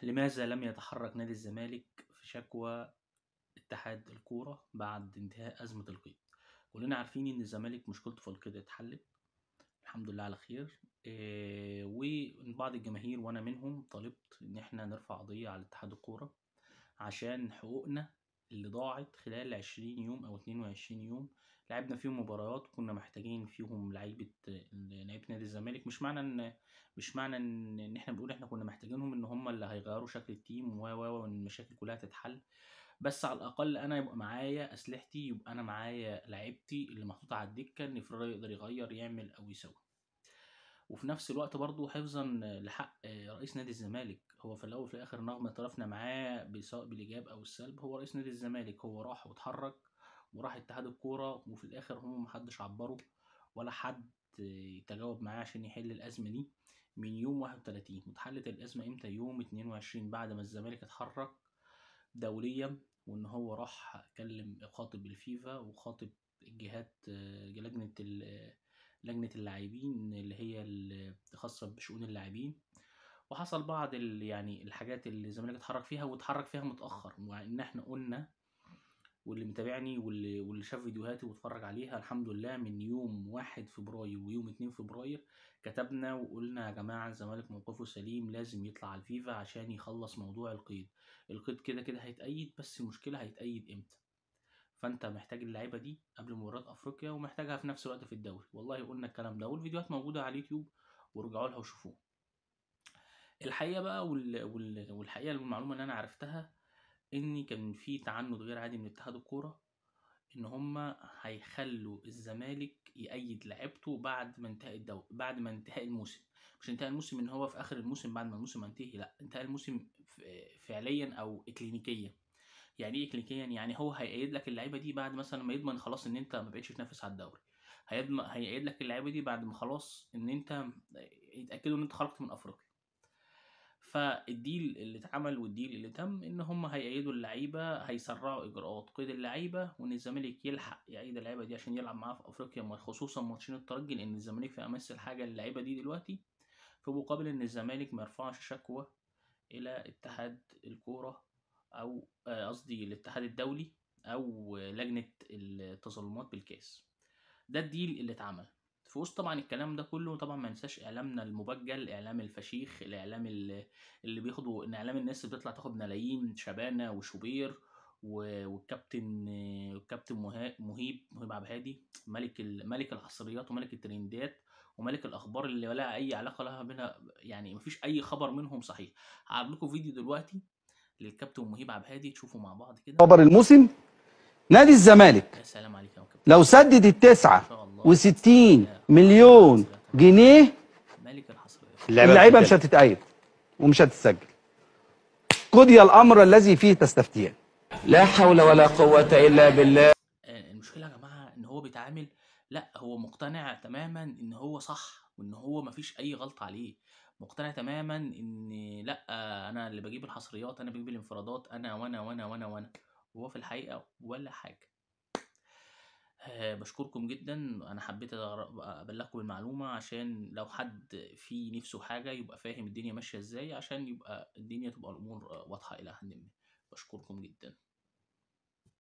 لماذا لم يتحرك نادي الزمالك في شكوى اتحاد الكورة بعد انتهاء أزمة القيد؟ كلنا عارفين إن الزمالك مشكلته في القيد اتحلت الحمد لله على خير. وبعض الجماهير وأنا منهم طالبت إن احنا نرفع قضية على اتحاد الكورة عشان حقوقنا اللي ضاعت خلال 20 يوم أو 22 يوم لعبنا فيهم مباريات وكنا محتاجين فيهم لعيبة نادي الزمالك. مش معنى ان احنا بنقول احنا كنا محتاجينهم ان هم اللي هيغيروا شكل التيم وان المشاكل كلها تتحل، بس على الاقل انا يبقى معايا اسلحتي، يبقى انا معايا لعيبتي اللي محطوطه على الدكه ان فريرا يقدر يغير يعمل او يسوي. وفي نفس الوقت برضو حفظا لحق رئيس نادي الزمالك، هو في الاول وفي الاخر رغم اعترافنا معاه سواء بالايجاب او السلب هو رئيس نادي الزمالك، هو راح واتحرك وراح اتحاد الكوره وفي الاخر هم محدش عبره ولا حد يتجاوب معاه عشان يحل الازمه دي من يوم 31. واتحلت الازمه امتى؟ يوم 22 بعد ما الزمالك اتحرك دوليا وان هو راح كلم خاطب الفيفا وخاطب الجهات لجنة اللاعبين اللي هي الخاصة بشؤون اللاعبين، وحصل بعض يعني الحاجات اللي الزمالك اتحرك فيها واتحرك فيها متأخر، وان احنا قلنا واللي متابعني واللي شاف فيديوهاتي واتفرج عليها الحمد لله من يوم 1 فبراير ويوم 2 فبراير كتبنا وقلنا يا جماعة الزمالك موقفه سليم، لازم يطلع على الفيفا عشان يخلص موضوع القيد. القيد كده كده هيتأيد، بس المشكلة هيتأيد امتى؟ فانت محتاج اللعيبه دي قبل مباراه افريقيا ومحتاجها في نفس الوقت في الدوري. والله قلنا الكلام ده والفيديوهات موجوده على اليوتيوب ورجعوا لها وشوفوها. الحقيقه بقى والحقيقه المعلومه اللي انا عرفتها ان كان في تعنت غير عادي من اتحاد الكوره ان هم هيخلوا الزمالك يأيد لعيبته بعد ما انتهاء الدوري، بعد ما انتهاء الموسم. مش انتهاء الموسم ان هو في اخر الموسم بعد ما الموسم ينتهي، لا انتهاء الموسم فعليا او اكلينيكيا. يعني ايه كلينيكيا؟ يعني هو هيأيد لك اللعيبه دي بعد مثلا ما يضمن خلاص ان انت ما بقتش تنافس على الدوري. هيأيد لك اللعيبه دي بعد ما خلاص ان انت يتاكدوا ان انت خرجت من افريقيا. فالديل اللي اتعمل والديل اللي تم ان هم هيأيدوا اللعيبه، هيسرعوا اجراءات قيد اللعيبه، وان الزمالك يلحق يأيد اللعيبه دي عشان يلعب معاها في افريقيا، خصوصا ماتشين الترجي لان الزمالك في امس الحاجه للعيبه دي دلوقتي، في مقابل ان الزمالك ما يرفعش شكوى الى اتحاد الكوره او قصدي الاتحاد الدولي او لجنه التظلمات بالكاس. ده الديل اللي اتعمل في وسط طبعا الكلام ده كله. طبعا ما ننساش اعلامنا المبجل، اعلام الفشيخ، الاعلام اللي بياخدوا ان اعلام الناس اللي بتطلع تاخد ملايين، شبانه وشوبير والكابتن مهيب عبد الهادي، ملك الحصريات وملك الترندات وملك الاخبار اللي ولا اي علاقه لها بينها، يعني مفيش اي خبر منهم صحيح. هعرض لكم فيديو دلوقتي للكابتن مهيب عبد الهادي تشوفوا مع بعض كده. خبر الموسم نادي الزمالك يا سلام عليك يا كابتن، لو سدد ال69 مليون جنيه ملك الحصريات اللعيبه مش هتتأيد ومش هتتسجل. قضي الامر الذي فيه تستفتيان. لا حول ولا قوه الا بالله. المشكله يا جماعه ان هو بيتعامل، لا هو مقتنع تماما ان هو صح وان هو مفيش اي غلطه عليه، مقتنع تماما ان لا انا اللي بجيب الحصريات، انا بجيب الانفرادات، انا وانا وانا وانا وانا وهو في الحقيقه ولا حاجه. بشكركم جدا، انا حبيت ابلغكم المعلومه عشان لو حد في نفسه حاجه يبقى فاهم الدنيا ماشيه ازاي، عشان يبقى الدنيا تبقى الامور واضحه الى حد ما. بشكركم جدا.